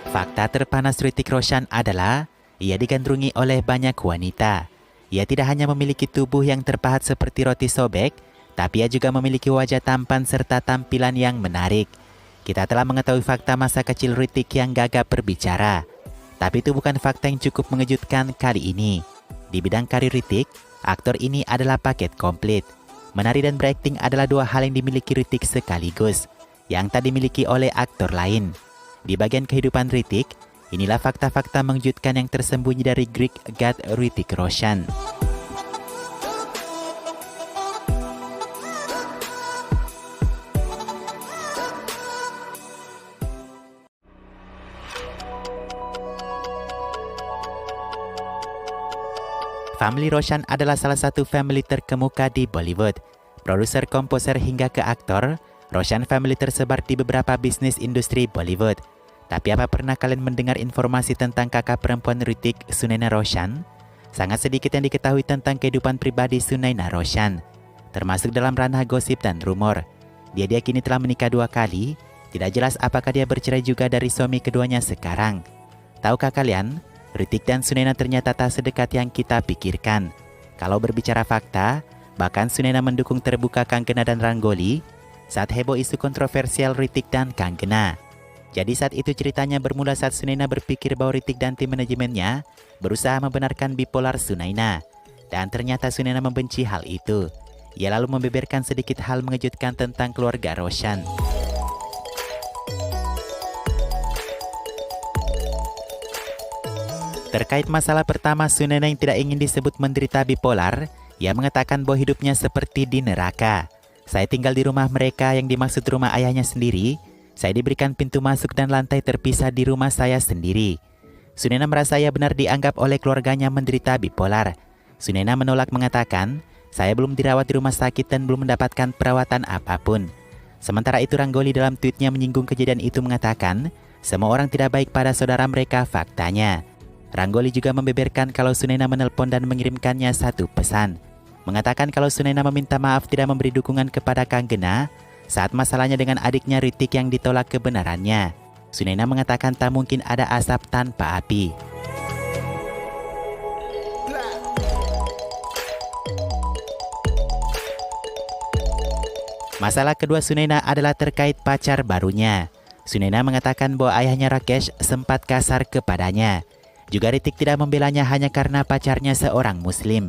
Fakta terpanas Hrithik Roshan adalah ia digandrungi oleh banyak wanita. Ia tidak hanya memiliki tubuh yang terpahat seperti roti sobek, tapi ia juga memiliki wajah tampan serta tampilan yang menarik. Kita telah mengetahui fakta masa kecil Hrithik yang gagap berbicara. Tapi itu bukan fakta yang cukup mengejutkan kali ini. Di bidang karir Hrithik, aktor ini adalah paket komplit. Menari dan berakting adalah dua hal yang dimiliki Hrithik sekaligus, yang tak dimiliki oleh aktor lain. Di bagian kehidupan Hrithik, inilah fakta-fakta mengejutkan yang tersembunyi dari Greek god Hrithik Roshan. Family Roshan adalah salah satu family terkemuka di Bollywood. Produser, komposer hingga ke aktor, Roshan family tersebar di beberapa bisnis industri Bollywood. Tapi apa pernah kalian mendengar informasi tentang kakak perempuan Hrithik, Sunaina Roshan? Sangat sedikit yang diketahui tentang kehidupan pribadi Sunaina Roshan, termasuk dalam ranah gosip dan rumor. Dia kini telah menikah 2 kali, tidak jelas apakah dia bercerai juga dari suami keduanya sekarang. Tahukah kalian, Hrithik dan Sunaina ternyata tak sedekat yang kita pikirkan. Kalau berbicara fakta, bahkan Sunaina mendukung terbuka Kanggena dan Rangoli saat heboh isu kontroversial Hrithik dan Kanggena. Jadi saat itu ceritanya bermula saat Sunaina berpikir bahwa Hrithik dan tim manajemennya berusaha membenarkan bipolar Sunaina. Dan ternyata Sunaina membenci hal itu. Ia lalu membeberkan sedikit hal mengejutkan tentang keluarga Roshan. Terkait masalah pertama Sunaina yang tidak ingin disebut menderita bipolar, ia mengatakan bahwa hidupnya seperti di neraka. Saya tinggal di rumah mereka yang dimaksud rumah ayahnya sendiri. Saya diberikan pintu masuk dan lantai terpisah di rumah saya sendiri. Sunaina merasa ia benar dianggap oleh keluarganya menderita bipolar. Sunaina menolak mengatakan, saya belum dirawat di rumah sakit dan belum mendapatkan perawatan apapun. Sementara itu Rangoli dalam tweetnya menyinggung kejadian itu mengatakan, semua orang tidak baik pada saudara mereka faktanya. Rangoli juga membeberkan kalau Sunaina menelpon dan mengirimkannya satu pesan. Mengatakan kalau Sunaina meminta maaf tidak memberi dukungan kepada Kanggena saat masalahnya dengan adiknya Hrithik yang ditolak kebenarannya. Sunaina mengatakan tak mungkin ada asap tanpa api. Masalah kedua Sunaina adalah terkait pacar barunya. Sunaina mengatakan bahwa ayahnya Rakesh sempat kasar kepadanya. Juga Hrithik tidak membelanya hanya karena pacarnya seorang muslim.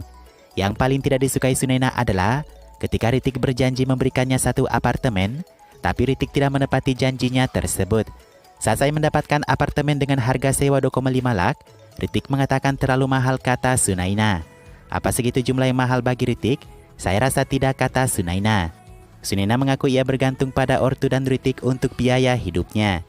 Yang paling tidak disukai Sunaina adalah ketika Hrithik berjanji memberikannya satu apartemen, tapi Hrithik tidak menepati janjinya tersebut. Saat saya mendapatkan apartemen dengan harga sewa 2,5 lakh, Hrithik mengatakan terlalu mahal, kata Sunaina. Apa segitu jumlah yang mahal bagi Hrithik? Saya rasa tidak, kata Sunaina. Sunaina mengaku ia bergantung pada ortu dan Hrithik untuk biaya hidupnya.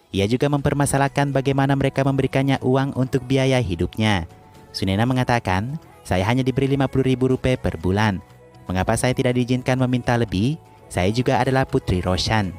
Ia juga mempermasalahkan bagaimana mereka memberikannya uang untuk biaya hidupnya. Sunaina mengatakan, saya hanya diberi Rp50.000 per bulan. Mengapa saya tidak diizinkan meminta lebih? Saya juga adalah putri Roshan.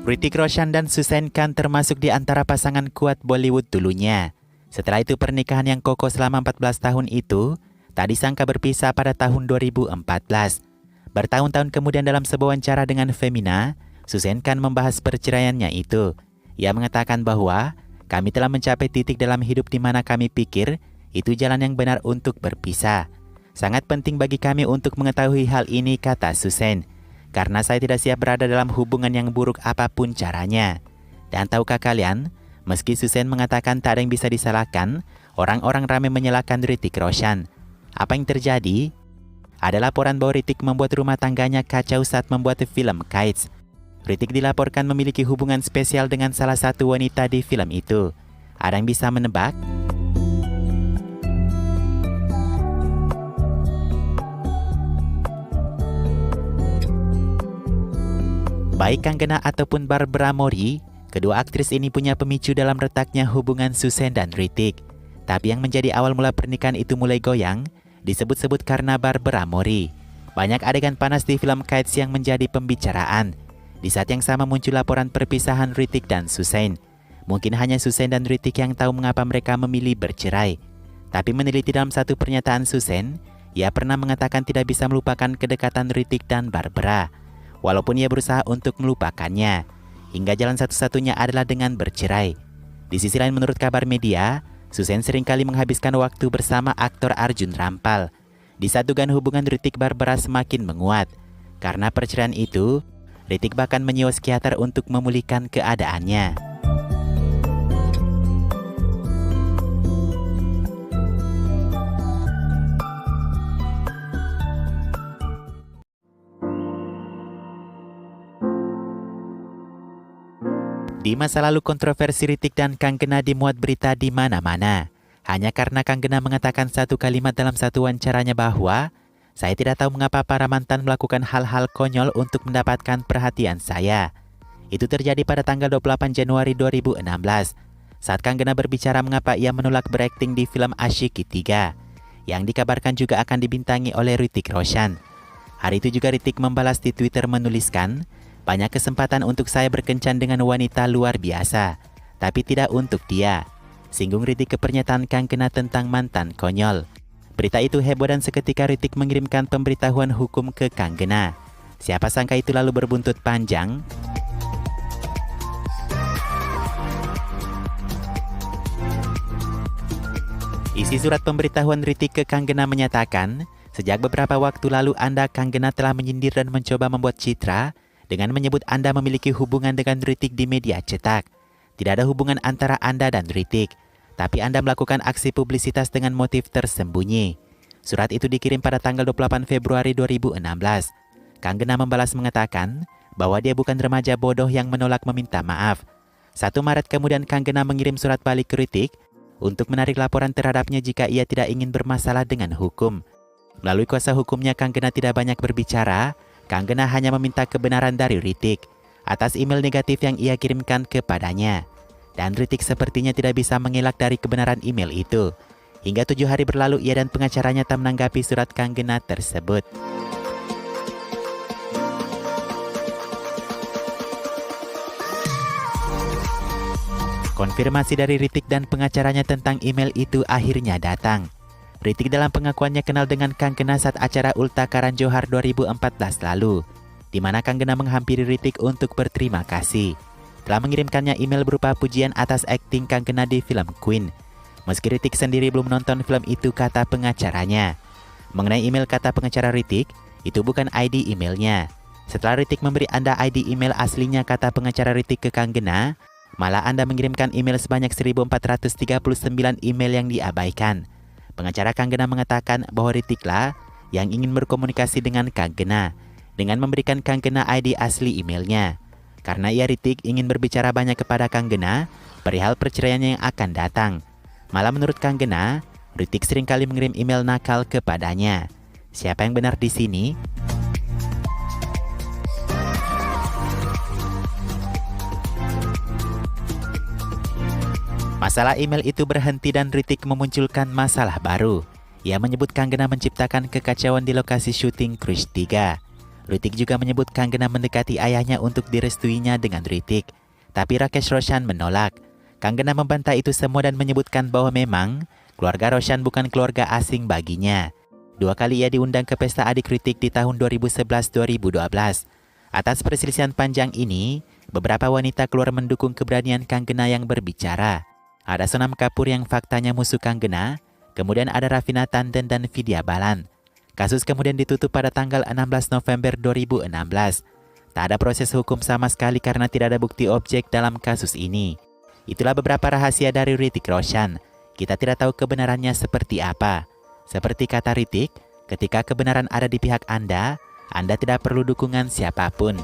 Hrithik Roshan dan Suzanne Khan termasuk di antara pasangan kuat Bollywood dulunya. Setelah itu pernikahan yang kokoh selama 14 tahun itu tak disangka berpisah pada tahun 2014. Bertahun-tahun kemudian dalam sebuah wawancara dengan Femina, Suzanne Khan membahas perceraiannya itu. Ia mengatakan bahwa kami telah mencapai titik dalam hidup di mana kami pikir itu jalan yang benar untuk berpisah. Sangat penting bagi kami untuk mengetahui hal ini, kata Suzanne, karena saya tidak siap berada dalam hubungan yang buruk apapun caranya. Dan tahukah kalian, meski Suzanne mengatakan tak ada yang bisa disalahkan, orang-orang ramai menyalahkan Hrithik Roshan. Apa yang terjadi? Ada laporan bahwa Hrithik membuat rumah tangganya kacau saat membuat film Kites. Hrithik dilaporkan memiliki hubungan spesial dengan salah satu wanita di film itu. Ada yang bisa menebak? Baik Kanggena ataupun Barbara Mori, kedua aktris ini punya pemicu dalam retaknya hubungan Suzanne dan Hrithik. Tapi yang menjadi awal mula pernikahan itu mulai goyang, disebut-sebut karena Barbara Mori. Banyak adegan panas di film Kites yang menjadi pembicaraan. Di saat yang sama muncul laporan perpisahan Hrithik dan Suzanne. Mungkin hanya Suzanne dan Hrithik yang tahu mengapa mereka memilih bercerai. Tapi meneliti dalam satu pernyataan Susan, ia pernah mengatakan tidak bisa melupakan kedekatan Ritik dan Barbara, walaupun ia berusaha untuk melupakannya, hingga jalan satu-satunya adalah dengan bercerai. Di sisi lain, menurut kabar media, Susan seringkali menghabiskan waktu bersama aktor Arjun Rampal. Di saat dugaan hubungan Ritik Barbara semakin menguat. Karena perceraian itu, Ritik bahkan menyewa psikiater untuk memulihkan keadaannya. Di masa lalu, kontroversi Ritik dan Kanggena dimuat berita di mana-mana. Hanya karena Kanggena mengatakan satu kalimat dalam satu wawancaranya bahwa, "Saya tidak tahu mengapa para mantan melakukan hal-hal konyol untuk mendapatkan perhatian saya." Itu terjadi pada tanggal 28 Januari 2016, saat Kanggena berbicara mengapa ia menolak berakting di film Asyiki 3, yang dikabarkan juga akan dibintangi oleh Hrithik Roshan. Hari itu juga Ritik membalas di Twitter menuliskan, "Banyak kesempatan untuk saya berkencan dengan wanita luar biasa, tapi tidak untuk dia." Singgung Ritik ke pernyataan Kanggena tentang mantan konyol. Berita itu heboh dan seketika Ritik mengirimkan pemberitahuan hukum ke Kanggena. Siapa sangka itu lalu berbuntut panjang. Isi surat pemberitahuan Ritik ke Kanggena menyatakan, sejak beberapa waktu lalu Anda Kanggena telah menyindir dan mencoba membuat citra dengan menyebut Anda memiliki hubungan dengan Ritik di media cetak. Tidak ada hubungan antara Anda dan Ritik, tapi Anda melakukan aksi publisitas dengan motif tersembunyi. Surat itu dikirim pada tanggal 28 Februari 2016. Kanggena membalas mengatakan bahwa dia bukan remaja bodoh yang menolak meminta maaf. 1 Maret kemudian Kanggena mengirim surat balik ke Ritik untuk menarik laporan terhadapnya jika ia tidak ingin bermasalah dengan hukum. Melalui kuasa hukumnya, Kanggena tidak banyak berbicara. Kanggena hanya meminta kebenaran dari Ritik atas email negatif yang ia kirimkan kepadanya. Dan Ritik sepertinya tidak bisa mengelak dari kebenaran email itu. Hingga 7 hari berlalu, ia dan pengacaranya tak menanggapi surat Kanggena tersebut. Konfirmasi dari Ritik dan pengacaranya tentang email itu akhirnya datang. Ritik dalam pengakuannya kenal dengan Kanggena saat acara Ulta Karan Johar 2014 lalu, di mana Kanggena menghampiri Ritik untuk berterima kasih. Telah mengirimkannya email berupa pujian atas akting Kanggena di film Queen. Meski Ritik sendiri belum menonton film itu, kata pengacaranya. Mengenai email, kata pengacara Ritik, itu bukan ID emailnya. Setelah Ritik memberi Anda ID email aslinya, kata pengacara Ritik ke Kanggena, malah Anda mengirimkan email sebanyak 1439 email yang diabaikan. Pengacara Kanggena mengatakan bahwa Ritiklah yang ingin berkomunikasi dengan Kanggena dengan memberikan Kanggena ID asli emailnya. Karena ia Ritik ingin berbicara banyak kepada Kanggena perihal perceraiannya yang akan datang. Malah menurut Kanggena, Ritik seringkali mengirim email nakal kepadanya. Siapa yang benar di sini? Masalah email itu berhenti dan Ritik memunculkan masalah baru. Ia menyebut Kanggena menciptakan kekacauan di lokasi syuting Krish 3. Ritik juga menyebut Kanggena mendekati ayahnya untuk direstuinya dengan Ritik. Tapi Rakesh Roshan menolak. Kanggena membantah itu semua dan menyebutkan bahwa memang keluarga Roshan bukan keluarga asing baginya. 2 kali ia diundang ke pesta adik Ritik di tahun 2011-2012. Atas perselisihan panjang ini, beberapa wanita keluar mendukung keberanian Kanggena yang berbicara. Ada Sonam Kapoor yang faktanya musuh Kanggena, kemudian ada Raveena Tandon dan Vidya Balan. Kasus kemudian ditutup pada tanggal 16 November 2016. Tak ada proses hukum sama sekali karena tidak ada bukti objek dalam kasus ini. Itulah beberapa rahasia dari Hrithik Roshan. Kita tidak tahu kebenarannya seperti apa. Seperti kata Ritik, ketika kebenaran ada di pihak Anda tidak perlu dukungan siapapun.